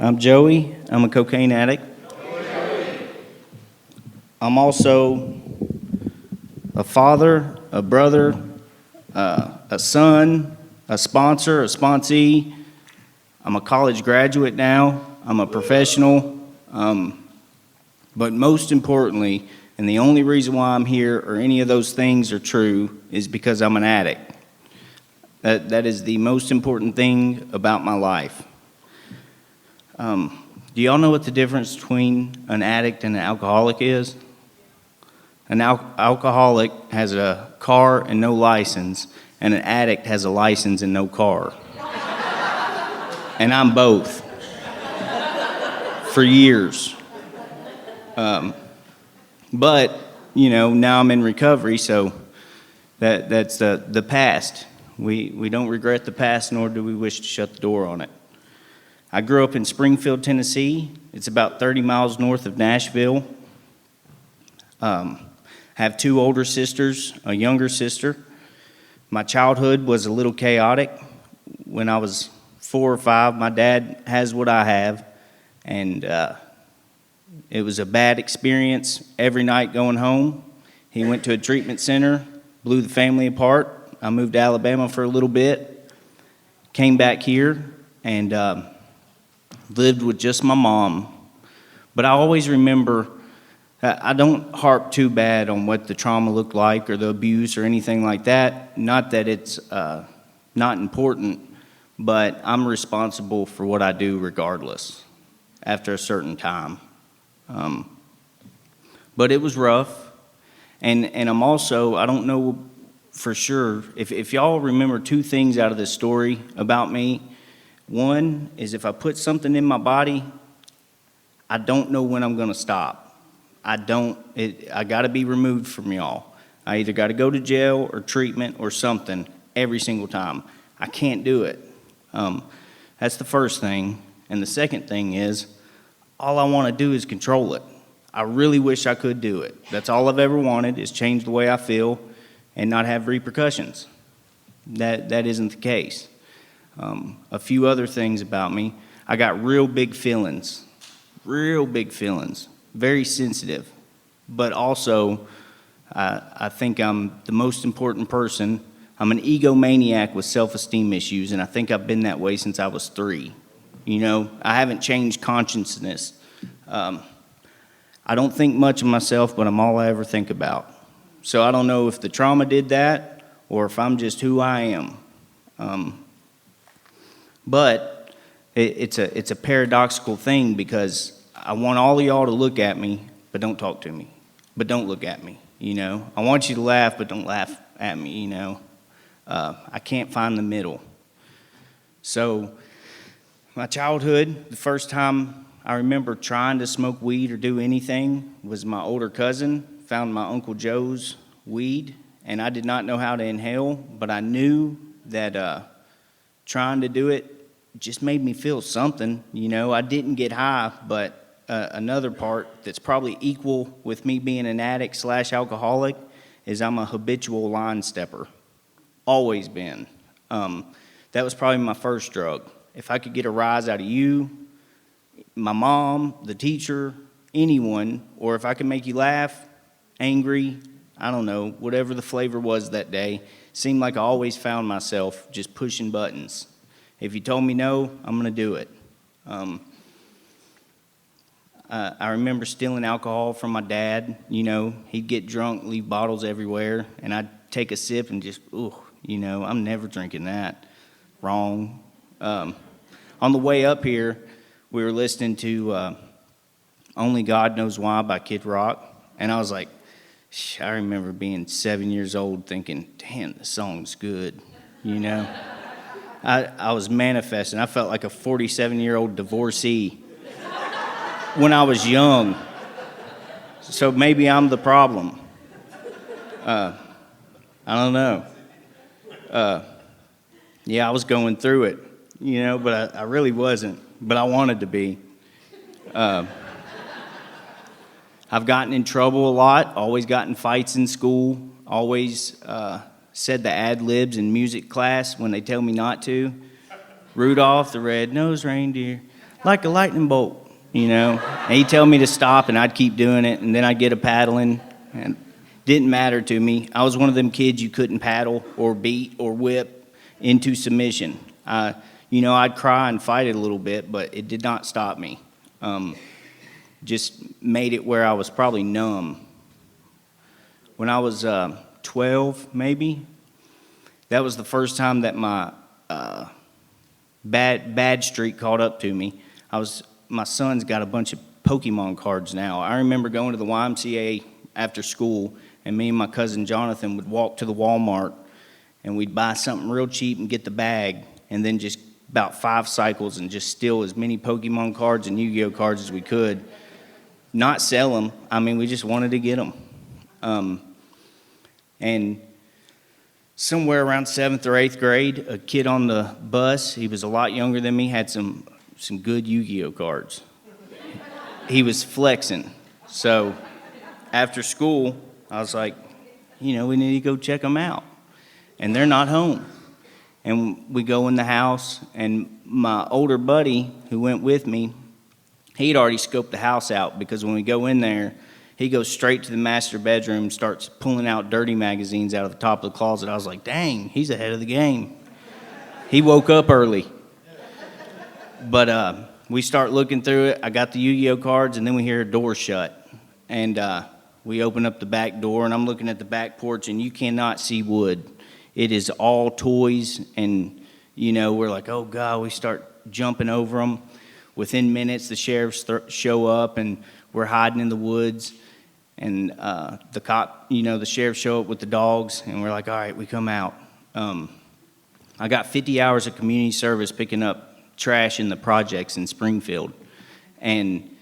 I'm Joey. I'm a cocaine addict. I'm also a father, a brother, a son, a sponsor, a sponsee. I'm a college graduate now. I'm a professional. But most importantly, and the only reason why I'm here or any of those things are true is because I'm an addict. That is the most important thing about my life. Do y'all know what the difference between an addict and an alcoholic is? An alcoholic has a car and no license, and an addict has a license and no car. And I'm both. For years. But, now I'm in recovery, so that's the past. We don't regret the past, nor do we wish to shut the door on it. I grew up in Springfield, Tennessee. It's about 30 miles north of Nashville. I have two older sisters, a younger sister. My childhood was a little chaotic. When I was 4 or 5, my dad has what I have, and it was a bad experience every night going home. He went to a treatment center, blew the family apart. I moved to Alabama for a little bit, came back here, and lived with just my mom. But I always remember, I don't harp too bad on what the trauma looked like or the abuse or anything like that. Not that it's not important, but I'm responsible for what I do regardless after a certain time. But it was rough, and I'm also, I don't know for sure, if y'all remember two things out of this story about me. One is if I put something in my body, I don't know when I'm going to stop. I got to be removed from y'all. I either got to go to jail or treatment or something every single time. I can't do it. That's the first thing. And the second thing is, all I want to do is control it. I really wish I could do it. That's all I've ever wanted, is change the way I feel and not have repercussions. That isn't the case. A few other things about me. I got real big feelings, very sensitive. But also, I think I'm the most important person. I'm an egomaniac with self-esteem issues, and I think I've been that way since I was 3. I haven't changed consciousness. I don't think much of myself, but I'm all I ever think about. So I don't know if the trauma did that or if I'm just who I am. But it's a paradoxical thing, because I want all of y'all to look at me, but don't talk to me. But don't look at me, I want you to laugh, but don't laugh at me, I can't find the middle. So my childhood, the first time I remember trying to smoke weed or do anything was my older cousin found my Uncle Joe's weed, and I did not know how to inhale, but I knew that trying to do it just made me feel something. I didn't get high, but another part that's probably equal with me being an addict / alcoholic is I'm a habitual line stepper. Always been. That was probably my first drug. If I could get a rise out of you, my mom, the teacher, anyone, or if I could make you laugh, angry, I don't know, whatever the flavor was that day, seemed like I always found myself just pushing buttons. If you told me no, I'm going to do it. I remember stealing alcohol from my dad. He'd get drunk, leave bottles everywhere, and I'd take a sip and just, I'm never drinking that. Wrong. On the way up here, we were listening to Only God Knows Why by Kid Rock, and I was like, I remember being 7 years old thinking, damn, this song's good, I was manifesting. I felt like a 47-year-old divorcee when I was young. So maybe I'm the problem. I don't know. I was going through it, but I really wasn't. But I wanted to be. I've gotten in trouble a lot, always got in fights in school, always said the ad-libs in music class when they tell me not to. Rudolph the Red-Nosed Reindeer. like a lightning bolt, And he'd tell me to stop, and I'd keep doing it, and then I'd get a paddling, and didn't matter to me. I was one of them kids you couldn't paddle or beat or whip into submission. I'd cry and fight it a little bit, but it did not stop me. Just made it where I was probably numb. When I was 12, maybe, that was the first time that my bad streak caught up to me. My son's got a bunch of Pokemon cards now. I remember going to the YMCA after school, and me and my cousin Jonathan would walk to the Walmart, and we'd buy something real cheap and get the bag, and then just about 5 cycles and just steal as many Pokemon cards and Yu-Gi-Oh cards as we could. Not sell them. We just wanted to get them. And somewhere around 7th or 8th grade, a kid on the bus, he was a lot younger than me, had some good Yu-Gi-Oh cards. He was flexing. So after school, I was like, we need to go check them out. And they're not home. And we go in the house, and my older buddy who went with me, he'd already scoped the house out, because when we go in there, he goes straight to the master bedroom and starts pulling out dirty magazines out of the top of the closet. I was like, dang, he's ahead of the game. He woke up early. But we start looking through it. I got the Yu-Gi-Oh cards, and then we hear a door shut. And we open up the back door, and I'm looking at the back porch, and you cannot see wood. It is all toys, and, we're like, oh, God, we start jumping over them. Within minutes, the sheriffs show up, and we're hiding in the woods. And the sheriffs show up with the dogs, and we're like, all right, we come out. I got 50 hours of community service picking up trash in the projects in Springfield. And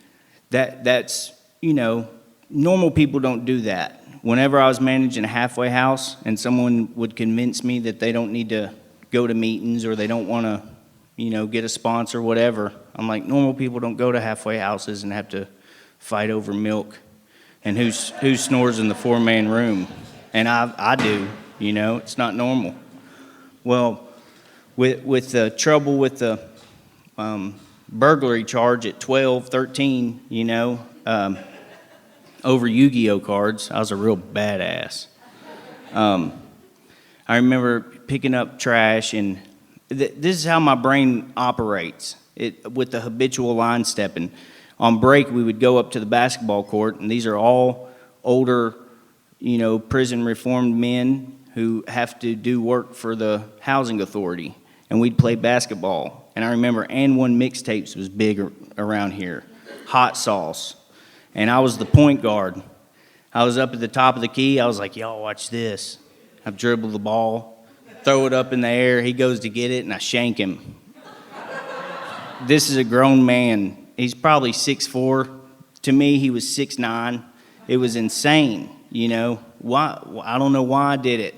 that's, normal people don't do that. Whenever I was managing a halfway house and someone would convince me that they don't need to go to meetings or they don't want to, get a sponsor, whatever, I'm like, normal people don't go to halfway houses and have to fight over milk and who snores in the 4-man room. And I do, it's not normal. Well, with the trouble with the burglary charge at 12, 13, over Yu-Gi-Oh cards, I was a real badass. I remember picking up trash, and this is how my brain operates, with the habitual line stepping. On break, we would go up to the basketball court, and these are all older, prison reformed men who have to do work for the housing authority, and we'd play basketball. And I remember And One Mixtapes was big around here, Hot Sauce. And I was the point guard. I was up at the top of the key. I was like, y'all watch this. I dribble the ball, throw it up in the air. He goes to get it, and I shank him. This is a grown man. He's probably 6'4". To me, he was 6'9". It was insane, Why? I don't know why I did it,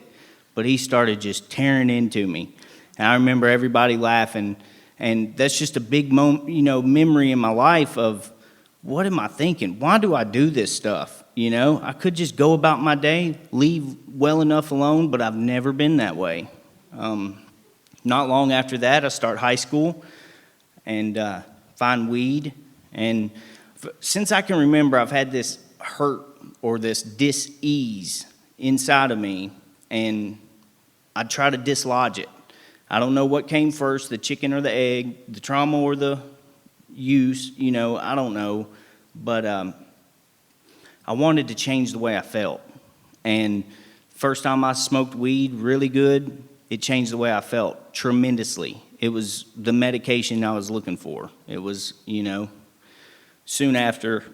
but he started just tearing into me. And I remember everybody laughing. And that's just a big memory in my life of, what am I thinking? Why do I do this stuff? I could just go about my day, leave well enough alone, but I've never been that way. Not long after that, I start high school and find weed. And since I can remember, I've had this hurt or this dis-ease inside of me, and I try to dislodge it. I don't know what came first, the chicken or the egg, the trauma or the use, I don't know. But I wanted to change the way I felt. And first time I smoked weed really good, it changed the way I felt tremendously. It was the medication I was looking for. It was, soon after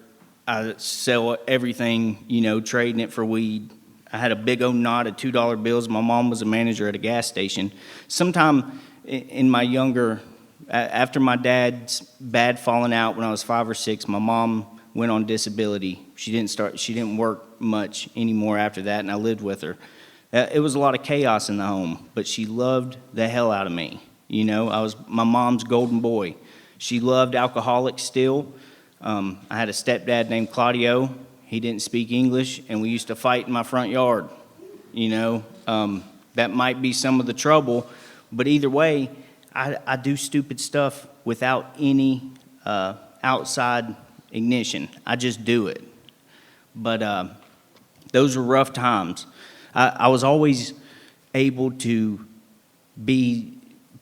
I sell everything, trading it for weed. I had a big old knot of $2 bills. My mom was a manager at a gas station. Sometime in my after my dad's bad falling out when I was 5 or 6, my mom went on disability. She didn't work much anymore after that, and I lived with her. It was a lot of chaos in the home, but she loved the hell out of me. I was my mom's golden boy. She loved alcoholics still. I had a stepdad named Claudio. He didn't speak English, and we used to fight in my front yard. That might be some of the trouble, but either way, I do stupid stuff without any outside ignition. I just do it. But those were rough times. I was always able to be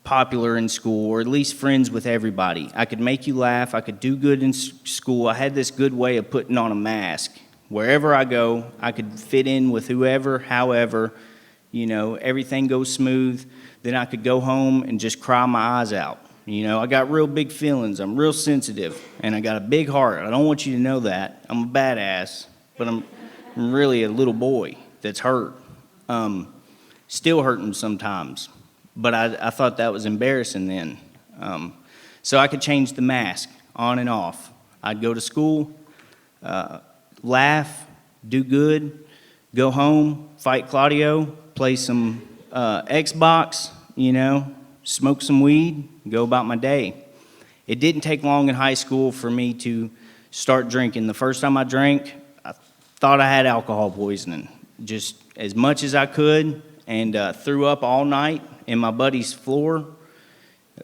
popular in school, or at least friends with everybody. I could make you laugh. I could do good in school. I had this good way of putting on a mask. Wherever I go, I could fit in with whoever, however, everything goes smooth. Then I could go home and just cry my eyes out. I got real big feelings. I'm real sensitive, and I got a big heart. I don't want you to know that. I'm a badass, but I'm really a little boy that's hurt. Still hurting sometimes. But I thought that was embarrassing then. So I could change the mask on and off. I'd go to school, laugh, do good, go home, fight Claudio, play some Xbox, smoke some weed, go about my day. It didn't take long in high school for me to start drinking. The first time I drank, I thought I had alcohol poisoning, just as much as I could, and threw up all night in my buddy's floor,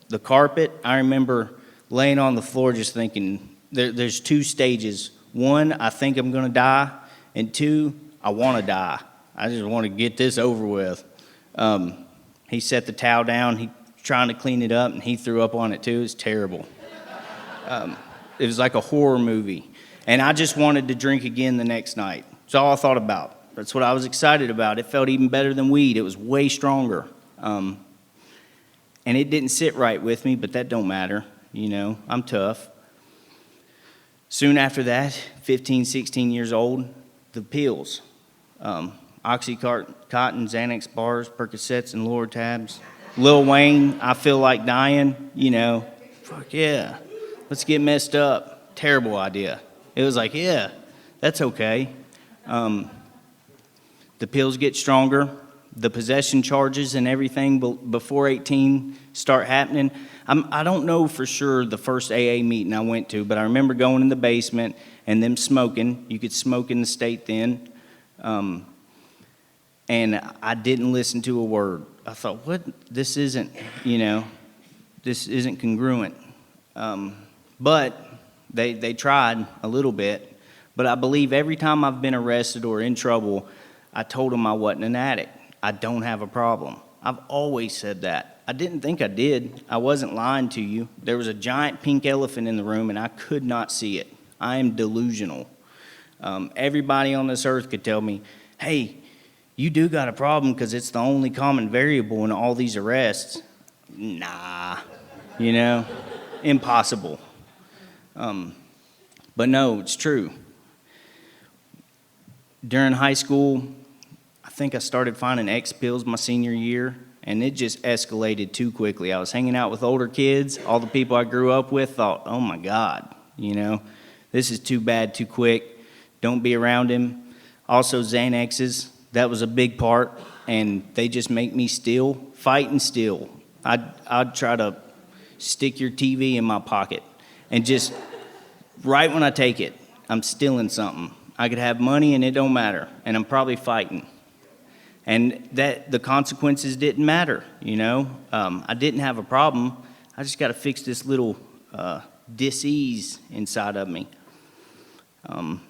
the carpet. I remember laying on the floor just thinking, there's two stages. One, I think I'm going to die, and two, I want to die. I just want to get this over with. He set the towel down. He trying to clean it up, and he threw up on it too. It was terrible. It was like a horror movie. And I just wanted to drink again the next night. That's all I thought about. That's what I was excited about. It felt even better than weed. It was way stronger. And it didn't sit right with me, but that don't matter. I'm tough. Soon after that, 15, 16 years old, the pills. Oxycontin, Xanax bars, Percocets, and Lortabs. Lil Wayne, I feel like dying, fuck yeah, let's get messed up. Terrible idea. It was like, yeah, that's okay. The pills get stronger. The possession charges and everything before 18 start happening. I don't know for sure the first AA meeting I went to, but I remember going in the basement and them smoking. You could smoke in the state then. And I didn't listen to a word. I thought, what? This isn't congruent. But they tried a little bit. But I believe every time I've been arrested or in trouble, I told them I wasn't an addict. I don't have a problem. I've always said that. I didn't think I did. I wasn't lying to you. There was a giant pink elephant in the room, and I could not see it. I am delusional. Everybody on this earth could tell me, hey, you do got a problem because it's the only common variable in all these arrests. Nah, impossible. But no, it's true. During high school, I think I started finding X pills my senior year, and it just escalated too quickly. I was hanging out with older kids. All the people I grew up with thought, oh my God, this is too bad, too quick. Don't be around him. Also, Xanaxes, that was a big part, and they just make me fight and steal. I'd try to stick your TV in my pocket, and just right when I take it, I'm stealing something. I could have money and it don't matter, and I'm probably fighting. And that the consequences didn't matter, I didn't have a problem. I just got to fix this little dis-ease inside of me. When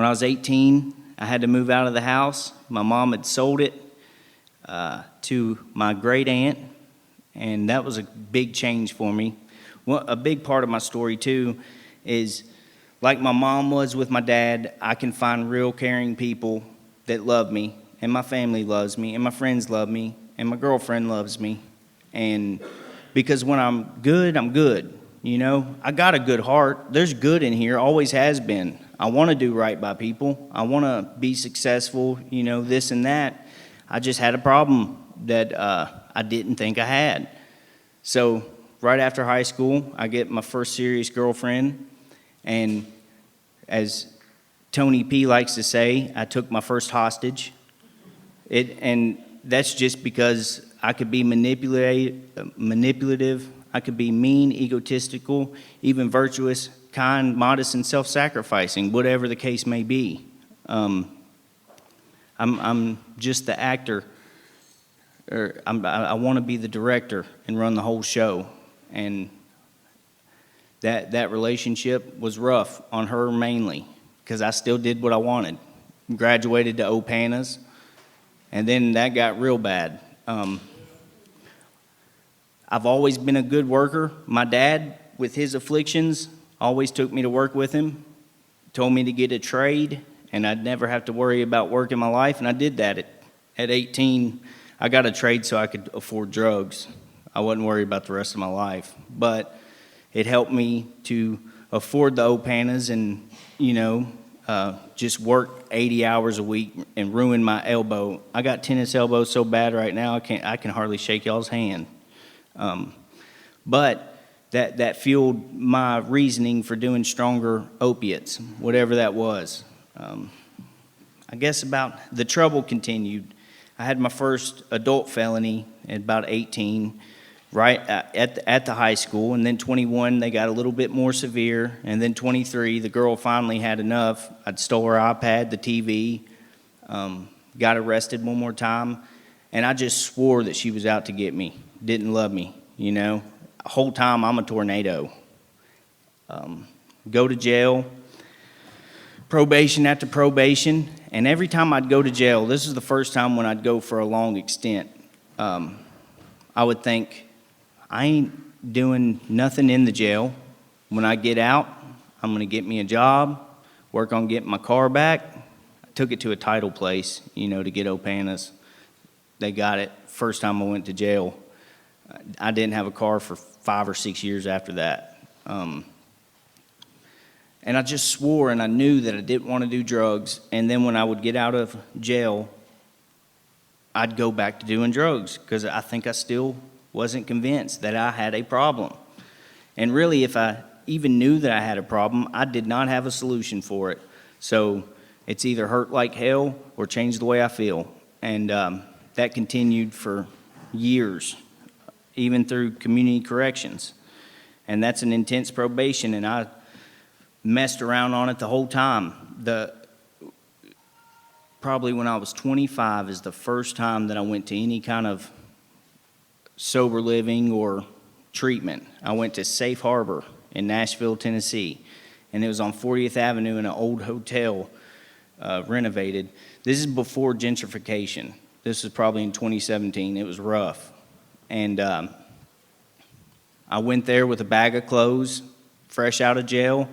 I was 18, I had to move out of the house. My mom had sold it to my great aunt, and that was a big change for me. A big part of my story, too, is like my mom was with my dad, I can find real caring people that love me, and my family loves me, and my friends love me, and my girlfriend loves me. And because when I'm good, I'm good. I got a good heart. There's good in here, always has been. I want to do right by people. I want to be successful, this and that. I just had a problem that I didn't think I had. So right after high school, I get my first serious girlfriend. And as Tony P likes to say, I took my first hostage. And that's just because I could be manipulative. I could be mean, egotistical, even virtuous, kind, modest, and self-sacrificing, whatever the case may be. I'm just the actor, I want to be the director and run the whole show. And that relationship was rough on her mainly, because I still did what I wanted. Graduated to Opanas, and then that got real bad. I've always been a good worker. My dad, with his afflictions, always took me to work with him, told me to get a trade, and I'd never have to worry about work in my life, and I did that. At 18, I got a trade so I could afford drugs. I wasn't worried about the rest of my life, but it helped me to afford the Opanas and, just work 80 hours a week and ruin my elbow. I got tennis elbow so bad right now, I can hardly shake y'all's hand. But that fueled my reasoning for doing stronger opiates, whatever that was. I guess about the trouble continued. I had my first adult felony at about 18, right at the high school, and then 21, they got a little bit more severe, and then 23, the girl finally had enough. I'd stole her iPad, the TV, got arrested one more time, and I just swore that she was out to get me, didn't love me, The whole time I'm a tornado. Go to jail, probation after probation, and every time I'd go to jail, this is the first time when I'd go for a long extent, I would think, I ain't doing nothing in the jail. When I get out, I'm going to get me a job, work on getting my car back. I took it to a title place, to get Opanas. They got it first time I went to jail. I didn't have a car for 5 or 6 years after that. And I just swore, and I knew that I didn't want to do drugs. And then when I would get out of jail, I'd go back to doing drugs because I think I still wasn't convinced that I had a problem. And really, if I even knew that I had a problem, I did not have a solution for it. So it's either hurt like hell or change the way I feel. And that continued for years, even through community corrections. And that's an intense probation, and I messed around on it the whole time. Probably when I was 25 is the first time that I went to any kind of sober living or treatment. I went to Safe Harbor in Nashville, Tennessee, and it was on 40th Avenue in an old hotel renovated. This is before gentrification. This was probably in 2017. It was rough. And I went there with a bag of clothes, fresh out of jail,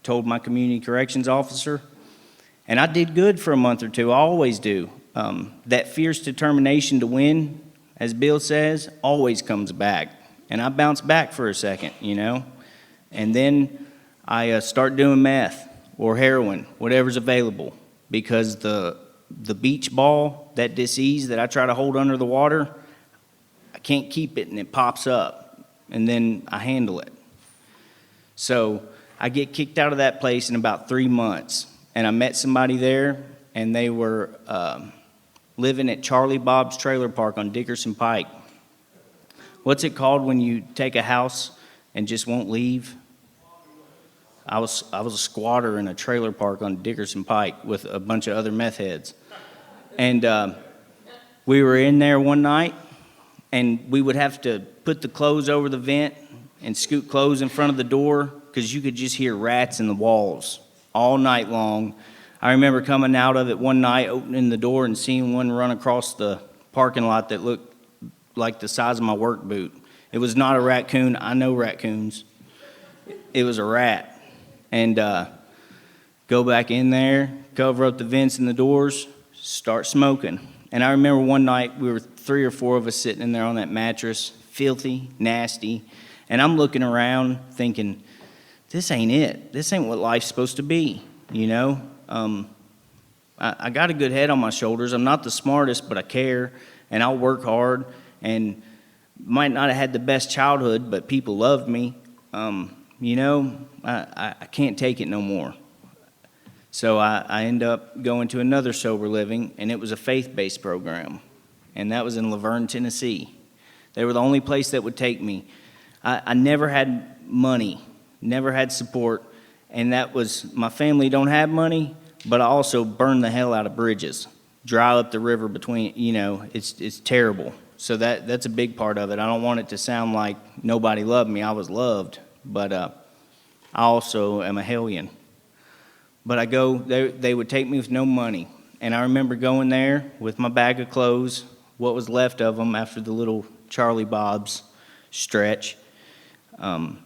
told my community corrections officer, and I did good for a month or two. I always do. That fierce determination to win, as Bill says, always comes back. And I bounce back for a second, And then I start doing meth or heroin, whatever's available, because the beach ball, that disease that I try to hold under the water, I can't keep it and it pops up, and then I handle it. So I get kicked out of that place in about 3 months, and I met somebody there, and they were living at Charlie Bob's Trailer Park on Dickerson Pike. What's it called when you take a house and just won't leave? I was a squatter in a trailer park on Dickerson Pike with a bunch of other meth heads. And we were in there one night, and we would have to put the clothes over the vent and scoot clothes in front of the door because you could just hear rats in the walls all night long. I remember coming out of it one night, opening the door and seeing one run across the parking lot that looked like the size of my work boot. It was not a raccoon. I know raccoons. It was a rat. And go back in there, cover up the vents and the doors, start smoking. And I remember one night we were 3 or 4 of us sitting in there on that mattress, filthy, nasty. And I'm looking around thinking, this ain't it. This ain't what life's supposed to be, I got a good head on my shoulders. I'm not the smartest, but I care, and I'll work hard, and might not have had the best childhood, but people loved me. I can't take it no more. So I end up going to another sober living, and it was a faith-based program, and that was in Lebanon, Tennessee. They were the only place that would take me. I never had money, never had support, and that was, my family don't have money, but I also burn the hell out of bridges, dry up the river between, it's terrible. So that's a big part of it. I don't want it to sound like nobody loved me. I was loved, but I also am a hellion. But I go, they would take me with no money. And I remember going there with my bag of clothes, what was left of them after the little Charlie Bob's stretch. And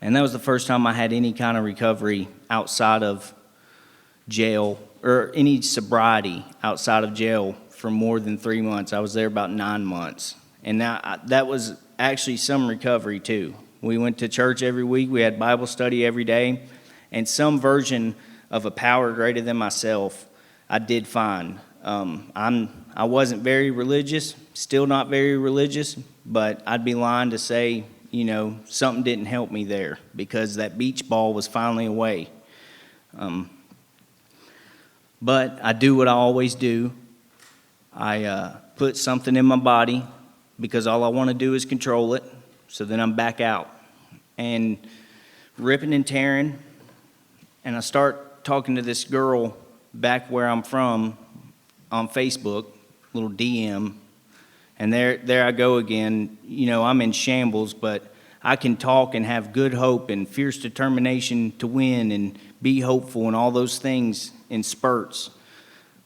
that was the first time I had any kind of recovery outside of jail, or any sobriety outside of jail for more than 3 months. I was there about 9 months. And that was actually some recovery too. We went to church every week. We had Bible study every day. And some version of a power greater than myself, I did find. I wasn't very religious, still not very religious, but I'd be lying to say, something didn't help me there, because that beach ball was finally away. But I do what I always do. I put something in my body, because all I want to do is control it, so then I'm back out. And ripping and tearing, and I start talking to this girl back where I'm from on Facebook, little DM, and there I go again. I'm in shambles, but I can talk and have good hope and fierce determination to win and be hopeful and all those things in spurts.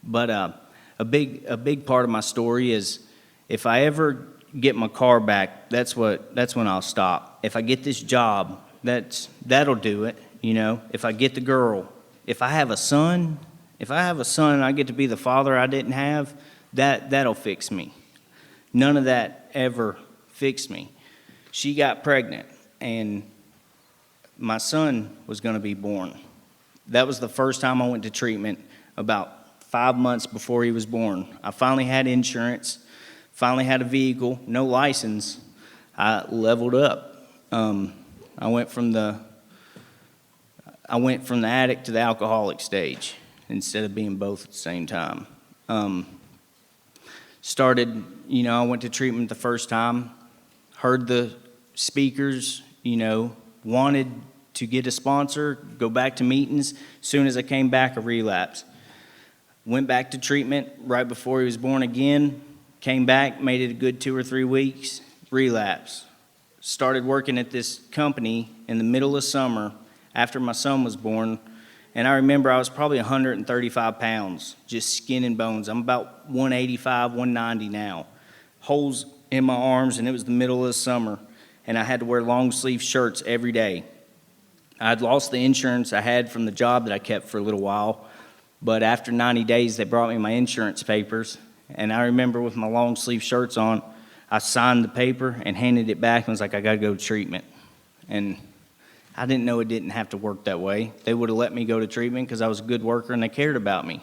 But a big part of my story is, if I ever get my car back, that's when I'll stop. If I get this job, that'll do it. If I get the girl, if I have a son and I get to be the father I didn't have, that'll fix me. None of that ever fixed me. She got pregnant, and my son was going to be born. That was the first time I went to treatment, about 5 months before he was born. I finally had insurance, finally had a vehicle, no license. I leveled up. I went from the addict to the alcoholic stage instead of being both at the same time. I went to treatment the first time, heard the speakers, wanted to get a sponsor, go back to meetings. As soon as I came back, a relapse. Went back to treatment right before he was born again, came back, made it a good 2 or 3 weeks, relapse. Started working at this company in the middle of summer after my son was born, and I remember I was probably 135 pounds, just skin and bones. I'm about 185, 190 now. Holes in my arms, and it was the middle of the summer, and I had to wear long sleeve shirts every day. I'd lost the insurance I had from the job that I kept for a little while, but after 90 days, they brought me my insurance papers, and I remember with my long sleeve shirts on, I signed the paper and handed it back and was like, I got to go to treatment. And I didn't know it didn't have to work that way. They would have let me go to treatment because I was a good worker and they cared about me,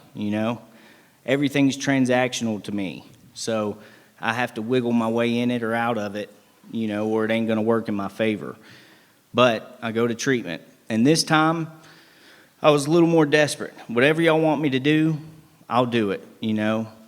Everything's transactional to me. So I have to wiggle my way in it or out of it, or it ain't going to work in my favor. But I go to treatment. And this time, I was a little more desperate. Whatever y'all want me to do, I'll do it,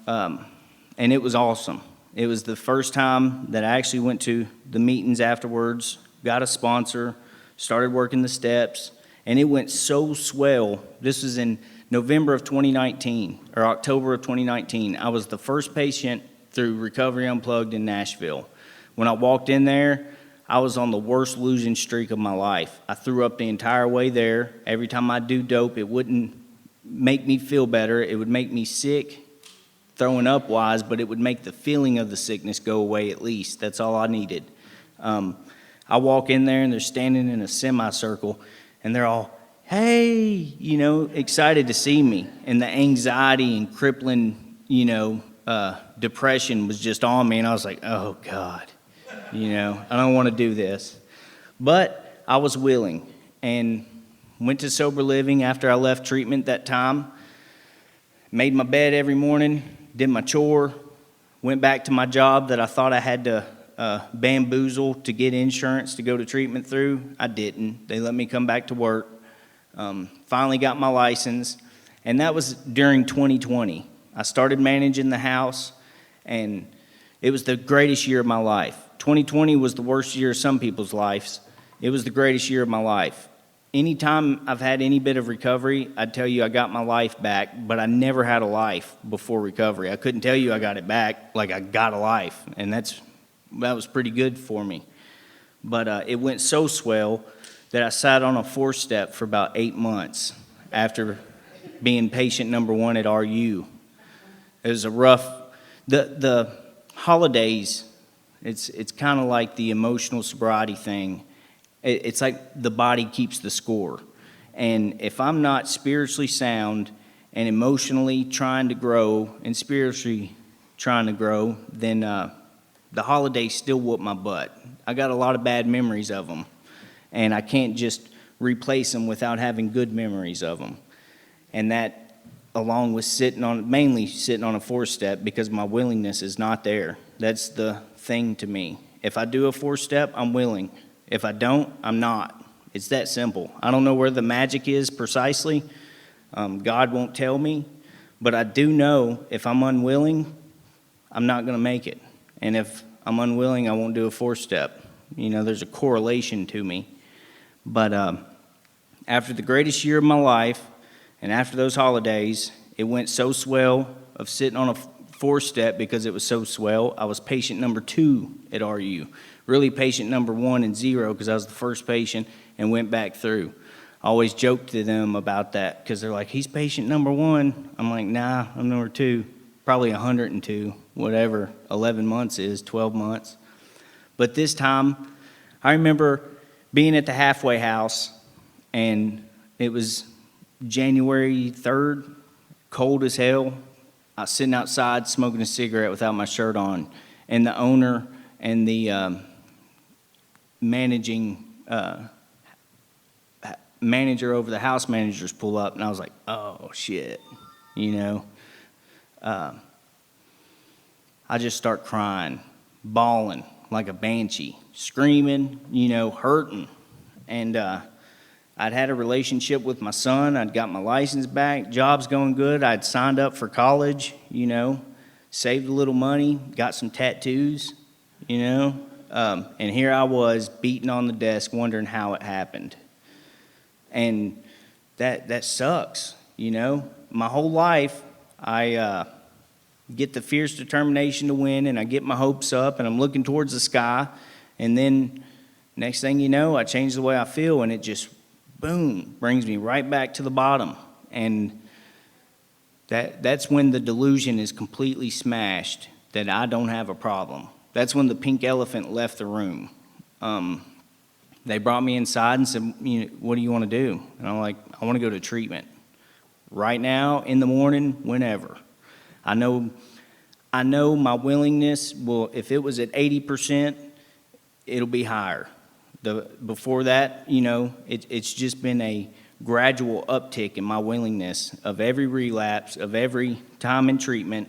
And it was awesome. It was the first time that I actually went to the meetings afterwards, got a sponsor, started working the steps, and it went so swell. This was in November of 2019, or October of 2019. I was the first patient through Recovery Unplugged in Nashville. When I walked in there, I was on the worst losing streak of my life. I threw up the entire way there. Every time I do dope, it wouldn't make me feel better. It would make me sick, throwing up wise, but it would make the feeling of the sickness go away at least. That's all I needed. I walk in there and they're standing in a semicircle and they're all, hey, excited to see me. And the anxiety and crippling, depression was just on me. And I was like, oh God, I don't want to do this. But I was willing and went to sober living after I left treatment that time. Made my bed every morning, did my chore, went back to my job that I thought I had to bamboozle to get insurance to go to treatment through. I didn't. They let me come back to work. Finally got my license, and that was during 2020. I started managing the house, and it was the greatest year of my life. 2020 was the worst year of some people's lives. It was the greatest year of my life. Anytime I've had any bit of recovery, I'd tell you I got my life back, but I never had a life before recovery. I couldn't tell you I got it back like I got a life, and that was pretty good for me. But it went so swell that I sat on a 4-step for about 8 months after being patient number 1 at RU. It was a rough, the holidays, it's kind of like the emotional sobriety thing. It's like the body keeps the score. And if I'm not spiritually sound and emotionally trying to grow and spiritually trying to grow, then the holidays still whoop my butt. I got a lot of bad memories of them, and I can't just replace them without having good memories of them. And that, along with mainly sitting on a 4-step, because my willingness is not there. That's the thing to me. If I do a 4-step, I'm willing. If I don't, I'm not. It's that simple. I don't know where the magic is precisely. God won't tell me, but I do know if I'm unwilling, I'm not going to make it. And if I'm unwilling, I won't do a 4-step. There's a correlation to me. But after the greatest year of my life, and after those holidays, it went so swell of sitting on a 4-step because it was so swell. I was patient number 2 at RU. Really patient number 1 and 0 because I was the first patient and went back through. I always joked to them about that because they're like, he's patient number 1. I'm like, nah, I'm number 2. Probably 102, whatever 11 months is, 12 months. But this time, I remember being at the halfway house, and it was January 3rd, cold as hell. I was sitting outside smoking a cigarette without my shirt on, and the owner and the manager over the house managers pull up, and I was like, oh, shit, I just start crying, bawling like a banshee, screaming, hurting. And I'd had a relationship with my son. I'd got my license back. Job's going good. I'd signed up for college, saved a little money, got some tattoos, and here I was beating on the desk wondering how it happened. And that sucks, My whole life, I get the fierce determination to win, and I get my hopes up, and I'm looking towards the sky, and then next thing you know, I change the way I feel, and it just, boom, brings me right back to the bottom. And that's when the delusion is completely smashed, that I don't have a problem. That's when the pink elephant left the room. They brought me inside and said, what do you want to do? And I'm like, I want to go to treatment. Right now, in the morning, whenever. I know my willingness will, if it was at 80%, it'll be higher. Before that, it's just been a gradual uptick in my willingness of every relapse, of every time in treatment,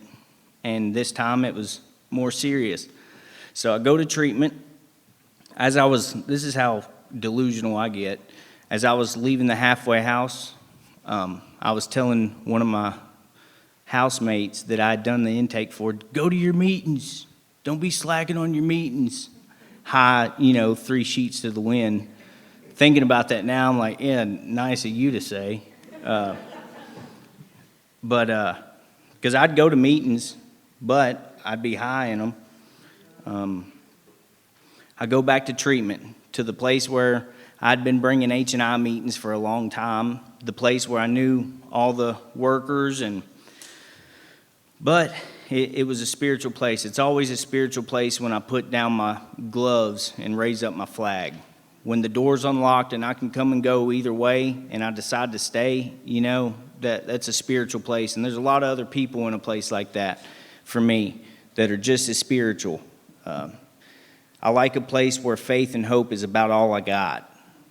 and this time it was more serious. So I go to treatment. This is how delusional I get. As I was leaving the halfway house, I was telling one of my housemates that I'd done the intake for, go to your meetings. Don't be slacking on your meetings. High, 3 sheets to the wind. Thinking about that now, I'm like, yeah, nice of you to say. But because I'd go to meetings, but I'd be high in them. I go back to treatment, to the place where I'd been bringing H&I meetings for a long time, the place where I knew all the workers, but it was a spiritual place. It's always a spiritual place when I put down my gloves and raise up my flag. When the door's unlocked and I can come and go either way and I decide to stay, that's a spiritual place. And there's a lot of other people in a place like that for me that are just as spiritual. I like a place where faith and hope is about all I got.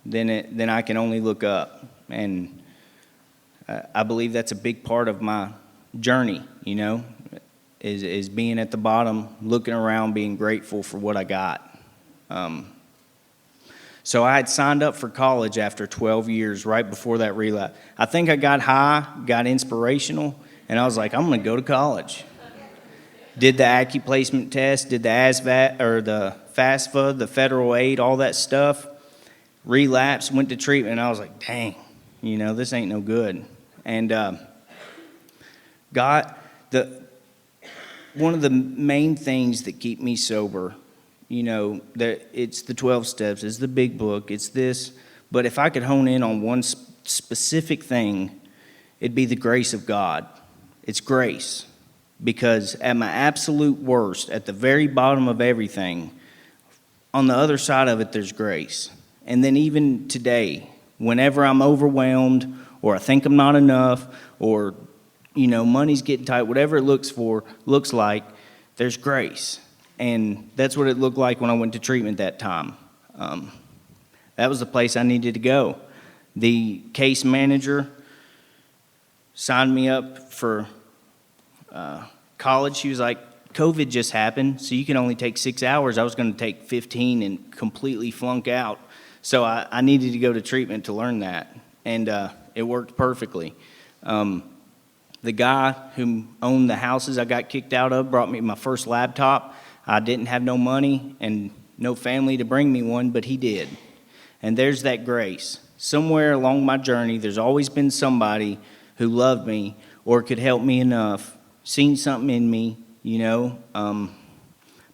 Then I can only look up. And I believe that's a big part of my journey, is being at the bottom, looking around, being grateful for what I got. So I had signed up for college after 12 years, right before that relapse. I think I got high, got inspirational, and I was like, I'm going to go to college. Did the AccuPlacement test, did the ASVAT or the FAFSA, the federal aid, all that stuff. Relapsed, went to treatment, and I was like, dang, this ain't no good. And one of the main things that keep me sober, that it's the 12 steps, it's the big book, it's this, But if I could hone in on one specific thing, it'd be the grace of God. It's grace. Because at my absolute worst, at the very bottom of everything, on the other side of it, there's grace. And then even today, whenever I'm overwhelmed or I think I'm not enough or, money's getting tight, whatever it looks like, there's grace. And that's what it looked like when I went to treatment that time. That was the place I needed to go. The case manager signed me up for college. She was like, COVID just happened, so you can only take 6 hours. I was going to take 15 and completely flunk out. So I needed to go to treatment to learn that, and it worked perfectly. The guy who owned the houses I got kicked out of brought me my first laptop. I didn't have no money and no family to bring me one, but he did. And there's that grace. Somewhere along my journey, there's always been somebody who loved me or could help me enough, seen something in me,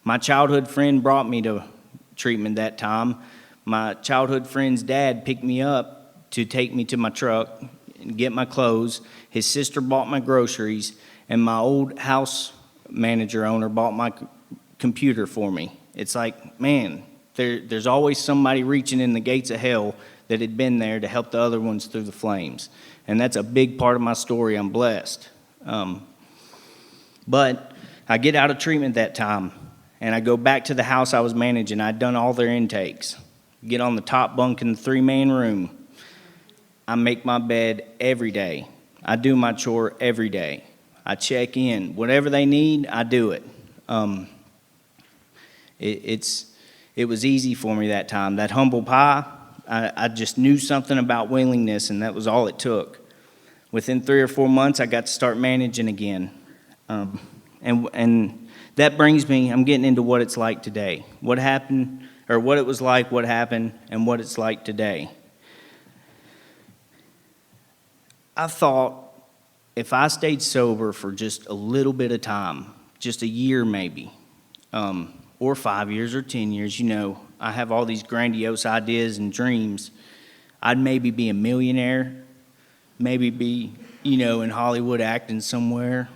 My childhood friend brought me to treatment that time. My childhood friend's dad picked me up to take me to my truck and get my clothes. His sister bought my groceries, and my old house manager owner bought my computer for me. It's like, man, there's always somebody reaching in the gates of hell that had been there to help the other ones through the flames. And that's a big part of my story. I'm blessed. But I get out of treatment that time, and I go back to the house I was managing. I'd done all their intakes. Get on the top bunk in the 3-man room. I make my bed every day. I do my chore every day. I check in. Whatever they need, I do it. It was easy for me that time. That humble pie, I just knew something about willingness, and that was all it took. Within 3 or 4 months, I got to start managing again. And that brings me, I'm getting into what it's like today. What happened, or what it was like, what happened, and what it's like today. I thought if I stayed sober for just a little bit of time, just a year maybe, or 5 years or 10 years, I have all these grandiose ideas and dreams. I'd maybe be a millionaire, maybe be, in Hollywood acting somewhere,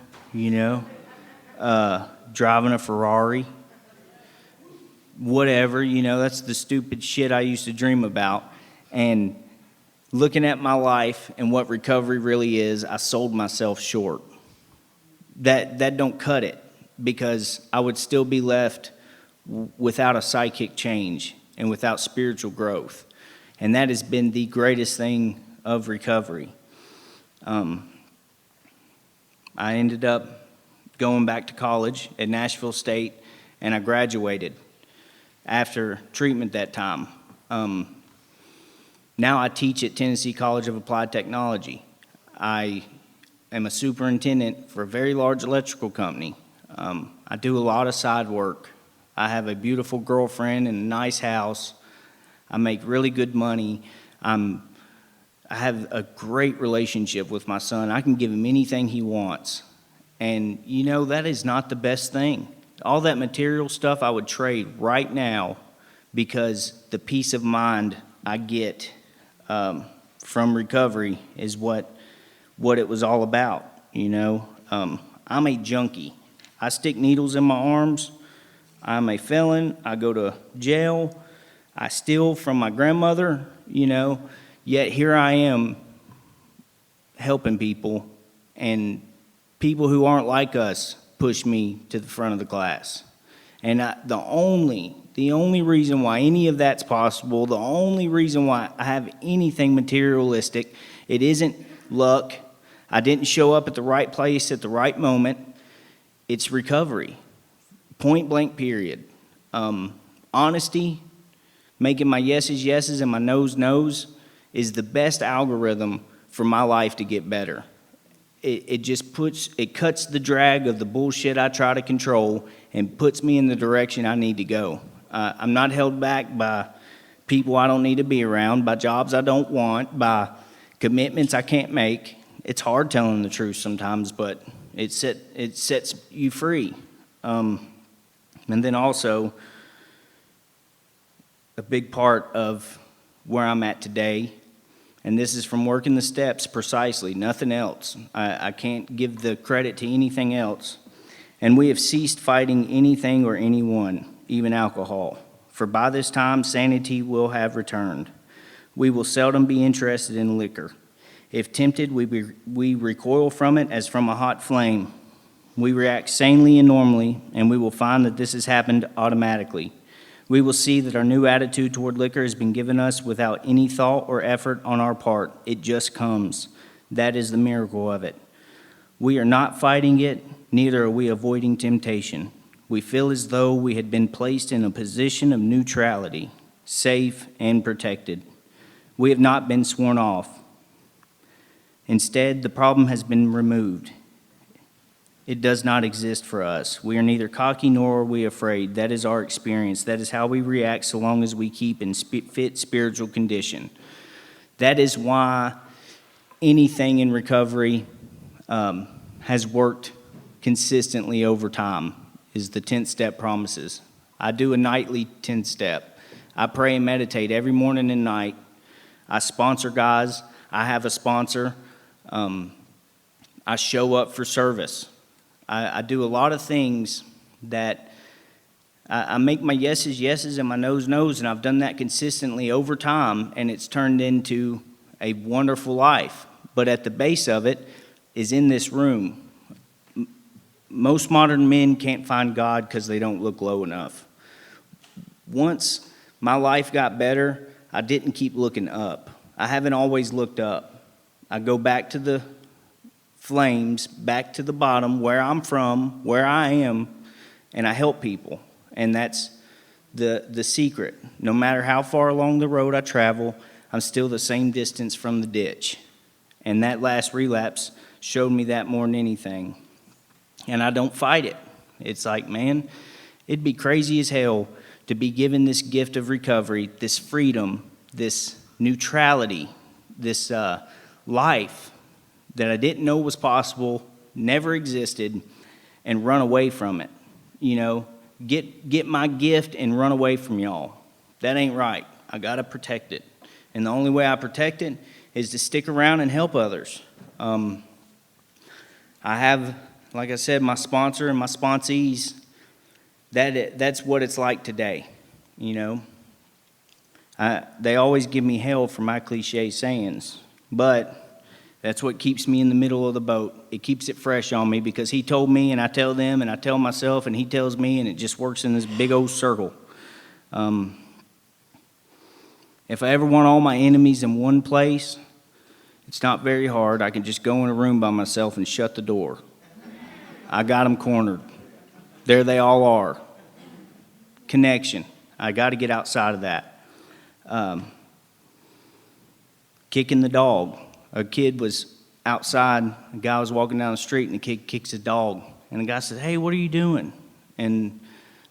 driving a Ferrari, whatever, that's the stupid shit I used to dream about. And looking at my life and what recovery really is, I sold myself short. That don't cut it, because I would still be left without a psychic change and without spiritual growth. And that has been the greatest thing of recovery. I ended up going back to college at Nashville State, and I graduated after treatment that time. Now I teach at Tennessee College of Applied Technology. I am a superintendent for a very large electrical company. I do a lot of side work. I have a beautiful girlfriend and a nice house. I make really good money. I have a great relationship with my son. I can give him anything he wants. And that is not the best thing. All that material stuff I would trade right now, because the peace of mind I get from recovery is what it was all about. I'm a junkie. I stick needles in my arms. I'm a felon. I go to jail. I steal from my grandmother, yet here I am helping people, and people who aren't like us push me to the front of the class. And the only reason why any of that's possible, the only reason why I have anything materialistic, it isn't luck. I didn't show up at the right place at the right moment. It's recovery. Point blank period. Honesty, making my yeses yeses and my noes noes, is the best algorithm for my life to get better. It cuts the drag of the bullshit I try to control and puts me in the direction I need to go. I'm not held back by people I don't need to be around, by jobs I don't want, by commitments I can't make. It's hard telling the truth sometimes, but it sets you free. And then also, a big part of where I'm at today. And this is from working the steps precisely, nothing else. I can't give the credit to anything else. And we have ceased fighting anything or anyone, even alcohol. For by this time sanity will have returned. We will seldom be interested in liquor. If tempted, we recoil from it as from a hot flame. We react sanely and normally, and we will find that this has happened automatically. We will see that our new attitude toward liquor has been given us without any thought or effort on our part. It just comes. That is the miracle of it. We are not fighting it, neither are we avoiding temptation. We feel as though we had been placed in a position of neutrality, safe and protected. We have not been sworn off. Instead, the problem has been removed. It does not exist for us. We are neither cocky nor are we afraid. That is our experience. That is how we react so long as we keep in fit spiritual condition. That is why anything in recovery has worked consistently over time, is the 10th step promises. I do a nightly 10th step. I pray and meditate every morning and night. I sponsor guys. I have a sponsor. I show up for service. I do a lot of things that I make my yeses, yeses, and my noes, noes, and I've done that consistently over time, and it's turned into a wonderful life. But at the base of it is in this room. Most modern men can't find God because they don't look low enough. Once my life got better, I didn't keep looking up. I haven't always looked up. I go back to the flames, back to the bottom, where I'm from, where I am, and I help people. And that's the secret. No matter how far along the road I travel, I'm still the same distance from the ditch. And that last relapse showed me that more than anything. And I don't fight it. It's like, man, it'd be crazy as hell to be given this gift of recovery, this freedom, this neutrality, this life that I didn't know was possible, never existed, and run away from it. You know, get my gift and run away from y'all. That ain't right. I got to protect it. And the only way I protect it is to stick around and help others. I have, like I said, my sponsor and my sponsees. That's what it's like today, you know. They always give me hell for my cliche sayings, but that's what keeps me in the middle of the boat. It keeps it fresh on me because he told me and I tell them and I tell myself and he tells me, and it just works in this big old circle. If I ever want all my enemies in one place, it's not very hard. I can just go in a room by myself and shut the door. I got them cornered. There they all are. Connection. I got to get outside of that. Kicking the dog. A kid was outside, a guy was walking down the street, and the kid kicks his dog. And the guy said, "Hey, what are you doing?" And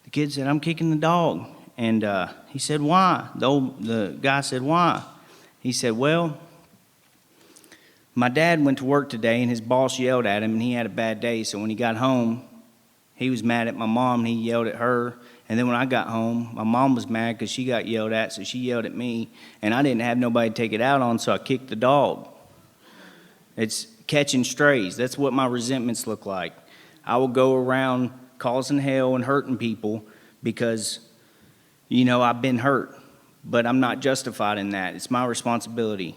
the kid said, "I'm kicking the dog." And he said, "Why?" The guy said, "Why?" He said, "Well, my dad went to work today, and his boss yelled at him, and he had a bad day. So when he got home, he was mad at my mom, and he yelled at her. And then when I got home, my mom was mad because she got yelled at, so she yelled at me. And I didn't have nobody to take it out on, so I kicked the dog." It's catching strays. That's what my resentments look like. I will go around causing hell and hurting people because, you know, I've been hurt. But I'm not justified in that. It's my responsibility.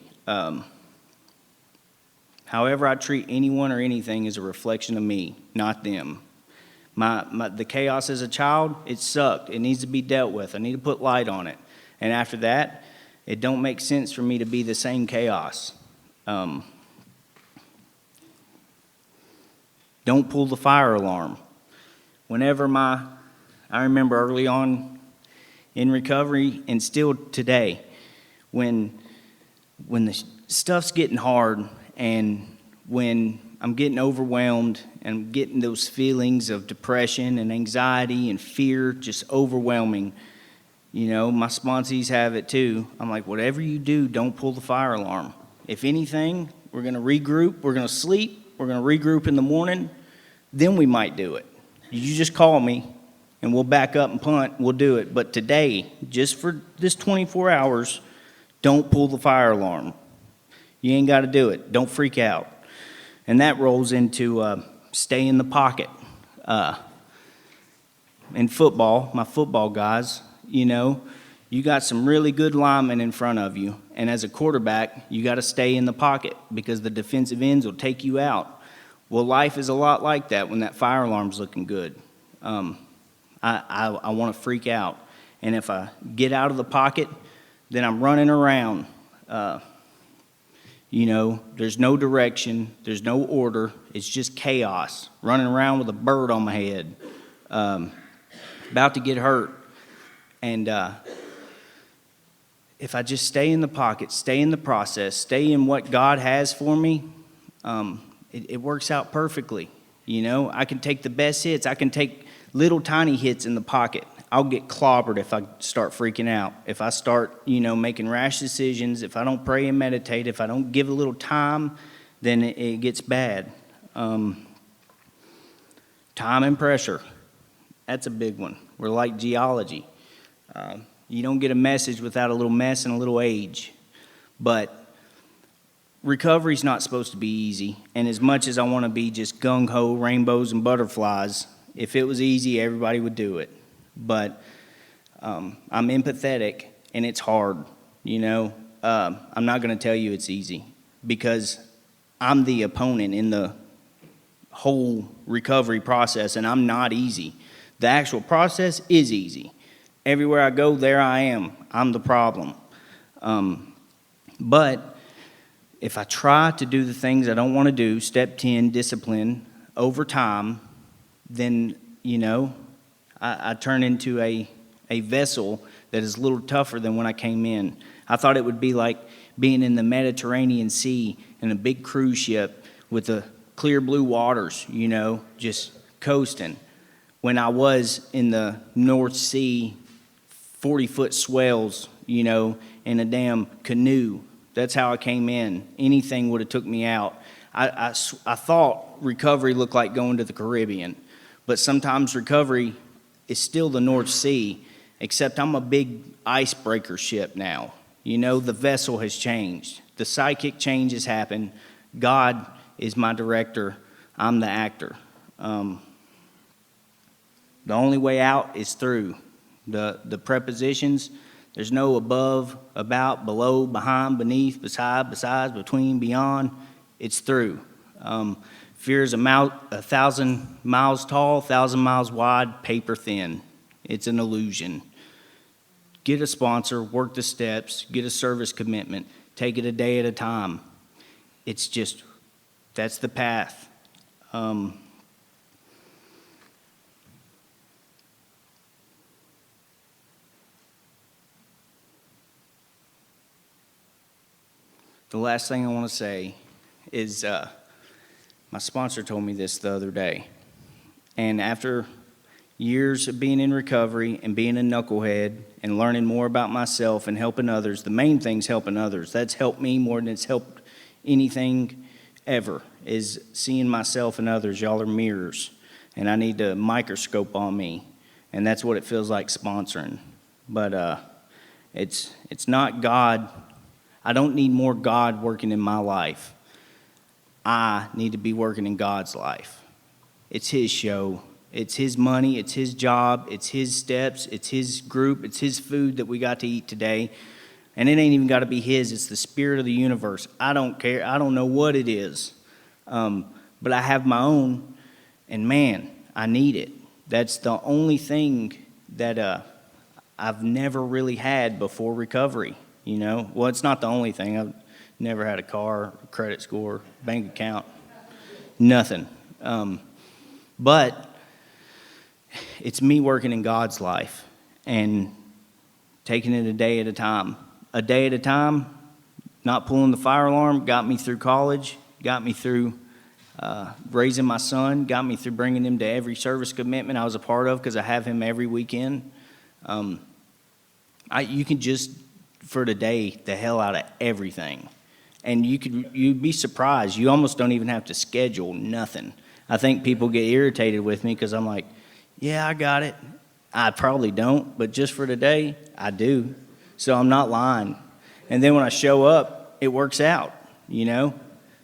However I treat anyone or anything is a reflection of me, not them. The chaos as a child, it sucked. It needs to be dealt with. I need to put light on it. And after that, it don't make sense for me to be the same chaos. Don't pull the fire alarm. I remember early on in recovery and still today, when the stuff's getting hard and when I'm getting overwhelmed and I'm getting those feelings of depression and anxiety and fear just overwhelming, you know, my sponsees have it too. I'm like, whatever you do, don't pull the fire alarm. If anything, we're going to regroup, we're going to sleep, we're going to regroup in the morning, then we might do it. You just call me and we'll back up and punt, we'll do it. But today, just for this 24 hours, Don't pull the fire alarm. You ain't got to do it. Don't freak out. And that rolls into stay in the pocket. In football, my football guys, you got some really good linemen in front of you. And as a quarterback, you got to stay in the pocket because the defensive ends will take you out. Well, life is a lot like that when that fire alarm's looking good. I want to freak out. And if I get out of the pocket, then I'm running around. There's no direction. There's no order. It's just chaos. Running around with a bird on my head. About to get hurt. And if I just stay in the pocket, stay in the process, stay in what God has for me, it works out perfectly. I can take the best hits. I can take little tiny hits in the pocket. I'll get clobbered if I start freaking out. If I start, making rash decisions, if I don't pray and meditate, if I don't give a little time, then it gets bad. Time and pressure. That's a big one. We're like geology. You don't get a message without a little mess and a little age. But recovery's not supposed to be easy. And as much as I want to be just gung-ho, rainbows and butterflies, if it was easy, everybody would do it. But I'm empathetic, and it's hard, I'm not going to tell you it's easy because I'm the opponent in the whole recovery process, and I'm not easy. The actual process is easy. Everywhere I go, there I am. I'm the problem. But if I try to do the things I don't want to do, step 10, discipline, over time, then, I turn into a vessel that is a little tougher than when I came in. I thought it would be like being in the Mediterranean Sea in a big cruise ship with the clear blue waters, just coasting. When I was in the North Sea, 40-foot swells, in a damn canoe. That's how I came in. Anything would have took me out. I thought recovery looked like going to the Caribbean, but sometimes recovery is still the North Sea, except I'm a big icebreaker ship now. The vessel has changed. The psychic change has happened. God is my director. I'm the actor. The only way out is through. The prepositions, there's no above, about, below, behind, beneath, beside, besides, between, beyond. It's through. Fear is 1,000 miles tall, 1,000 miles wide, paper thin. It's an illusion. Get a sponsor, work the steps, get a service commitment, take it a day at a time. It's just, that's the path. The last thing I want to say is my sponsor told me this the other day. And after years of being in recovery and being a knucklehead and learning more about myself and helping others, the main thing's helping others. That's helped me more than it's helped anything ever, is seeing myself and others. Y'all are mirrors, and I need to microscope on me. And that's what it feels like sponsoring. But it's not God. I don't need more God working in my life. I need to be working in God's life. It's His show. It's His money. It's His job. It's His steps. It's His group. It's His food that we got to eat today. And it ain't even got to be His. It's the spirit of the universe. I don't care. I don't know what it is. But I have my own, and man, I need it. That's the only thing that I've never really had before recovery. Well, it's not the only thing. I've never had a car, a credit score, bank account, nothing. But it's me working in God's life and taking it a day at a time. A day at a time, not pulling the fire alarm, got me through college, got me through raising my son, got me through bringing him to every service commitment I was a part of because I have him every weekend. You can just, for today, the hell out of everything. And you'd be surprised. You almost don't even have to schedule nothing. I think people get irritated with me because I'm like, yeah, I got it. I probably don't, but just for today, I do. So I'm not lying. And then when I show up, it works out, you know?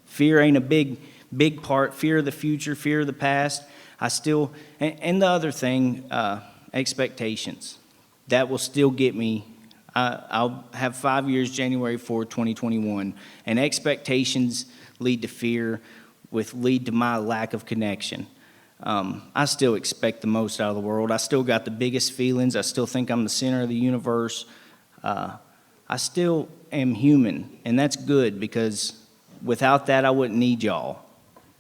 Fear ain't a big part. Fear of the future, fear of the past. I still, and the other thing, expectations. That will still get me. I'll have 5 years, January 4, 2021, and expectations lead to fear, which lead to my lack of connection. I still expect the most out of the world. I still got the biggest feelings. I still think I'm the center of the universe. I still am human, and that's good because without that, I wouldn't need y'all.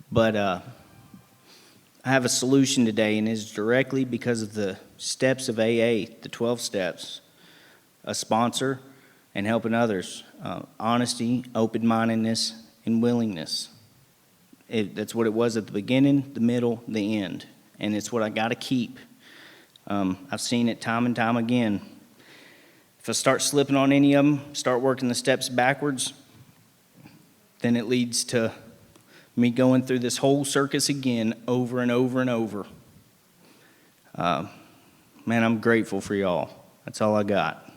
But I have a solution today, and it's directly because of the steps of AA, the 12 steps, a sponsor, and helping others, honesty, open-mindedness, and willingness. That's what it was at the beginning, the middle, the end, and it's what I got to keep. I've seen it time and time again. If I start slipping on any of them, start working the steps backwards, then it leads to me going through this whole circus again over and over and over. Man, I'm grateful for y'all. That's all I got.